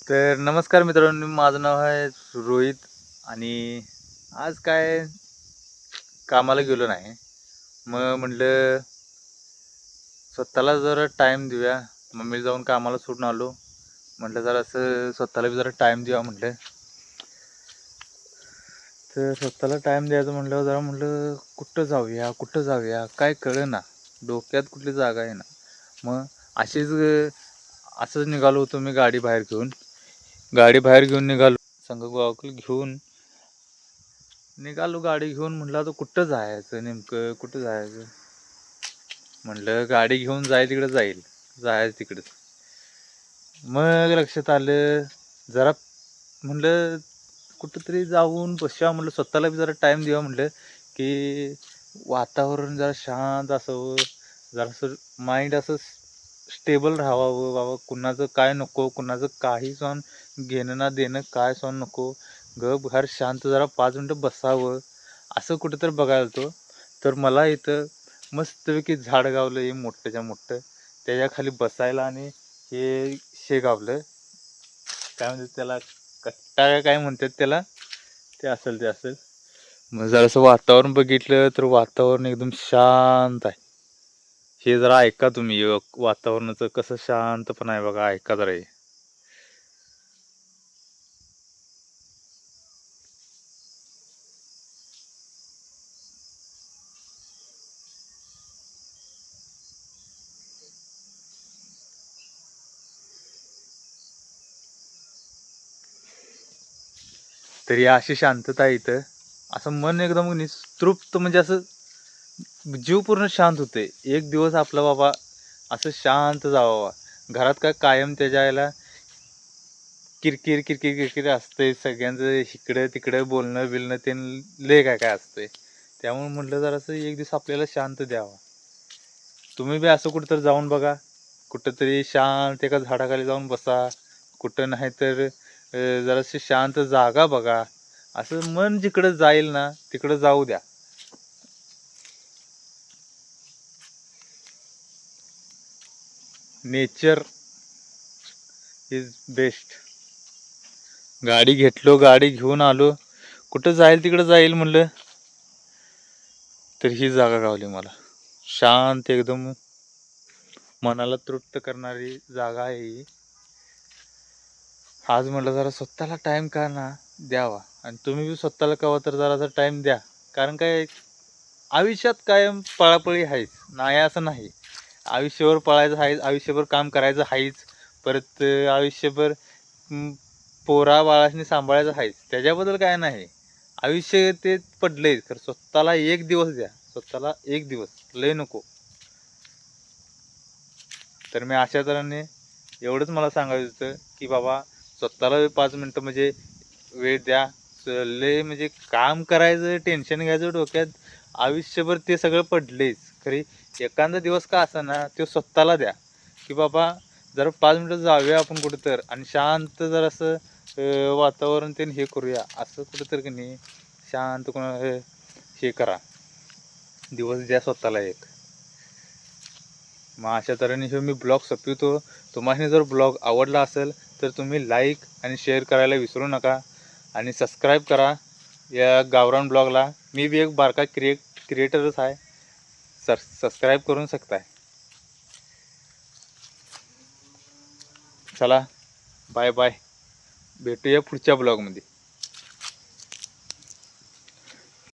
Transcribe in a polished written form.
तर नमस्कार मित्रांनो, माझं नाव आहे रोहित आणि आज काय कामाला गेलो नाही. मग म्हटलं स्वतःला जरा टाईम देऊया. मम्मी जाऊन कामाला सोडून आलो. म्हटलं जरा असं स्वतःला बी जरा टाईम देऊया म्हटलं. तर स्वतःला टाईम द्यायचं म्हटलं जरा म्हटलं कुठं जाऊया काय कळेना. डोक्यात कुठली जागा आहे ना. मग अशीच असंच निघालो होतो मी गाडी बाहेर घेऊन निघालो. संग गोवाकल घेऊन निघालो गाडी घेऊन. म्हटलं आता कुठं जायचं, नेमकं कुठं जायचं. म्हटलं गाडी घेऊन जायचं तिकडंच. मग लक्षात आलं जरा म्हटलं कुठंतरी जाऊन बसूया म्हटलं, स्वतःला बी जरा टाईम द्यावा म्हटलं की वातावरण जरा शांत असावं, जरासं माइंड असं स्टेबल राहावं. बाबा कुणाचं काय नको, कुणाचं काही सॉन घेणं ना देणं काय सॉन नको. गप घर शांत जरा 5 मिनटं बसावं असं कुठं तर बघायला तो. तर मला इथं मस्तपैकी झाड गावलं हे मोठ्ठच्या मोठं. त्याच्या खाली बसायला आणि हे गावलं काय म्हणतात त्याला, कट्टा काय म्हणतात त्याला, ते असेल. मग जरासं वातावरण बघितलं तर वातावरण एकदम शांत आहे. हे जरा ऐका तुम्ही, वातावरणाचं कसं शांतपणा आहे बघा, ऐका जरा हे. तर ही अशी शांतता आहे इथं. असं मन एकदम निस्तृप्त म्हणजे असं जीव पूर्ण शांत होते. एक दिवस आपला बाबा असं शांत जावा. घरात काय कायम त्याच्या याला किरकिर असते. सगळ्यांचं इकडं तिकडं बोलणं बिलणं ते लय काय काय असते. त्यामुळे म्हटलं जरासं एक दिवस आपल्याला शांत द्यावा. तुम्ही बी असं कुठंतरी जाऊन बघा. कुठंतरी शांत एका झाडाखाली जाऊन बसा. कुठं नाही तर जराशी शांत जागा बघा. असं मन जिकडं जाईल ना तिकडं जाऊ द्या. Nature is best. गाडी घेऊन आलो. कुठं जाईल तिकडं जाईल म्हणलं, तर ही जागा गावली मला. शांत एकदम मनाला तृप्त करणारी जागा आहे ही. आज म्हटलं जरा स्वतःला टाईम का ना द्यावा. आणि तुम्ही बी स्वतःला कवा तर जरासा टाईम द्या. कारण काय आयुष्यात कायम पळापळी आहेच, नाही असं नाही. आयुष्यभर पळायचं आहेच, आयुष्यभर काम करायचं आहेच. परत आयुष्यभर पोरा बाळांनी सांभाळायचं आहेच. त्याच्याबद्दल काय नाही. आयुष्य ते पडलंय, तर स्वतःला एक दिवस द्या. स्वतःला एक दिवस, लय नको. तर मी अशा तऱ्हेने एवढंच मला सांगायचं होतं की बाबा स्वतःला 5 मिनटं म्हणजे वेळ द्या. लय म्हणजे काम करायचं, टेन्शन घ्यायचं डोक्यात, आयुष्यभर ते सगळं पडलेच. खरी एखादा दिवस का ना तो स्वतःला द्या की बाबा जरा 5 मिनटं जाऊया आपण कुठं तर, आणि शांत जरासं वातावरण ते हे करूया. असं कुठं तर की नाही शांत हे करा. दिवस द्या स्वतःला एक. मग अशा तऱ्हेने हे मी ब्लॉग संपवितो. तुम्हाला जर ब्लॉग आवडला असेल तर तुम्ही लाईक आणि शेअर करायला विसरू नका. आणि सबस्क्राईब करा या गावरान ब्लॉगला. मी बी एक बारका क्रिएटरच आहे. सबस्क्राईब करून शकताय. चला बाय बाय, भेटूया पुढच्या ब्लॉगमध्ये.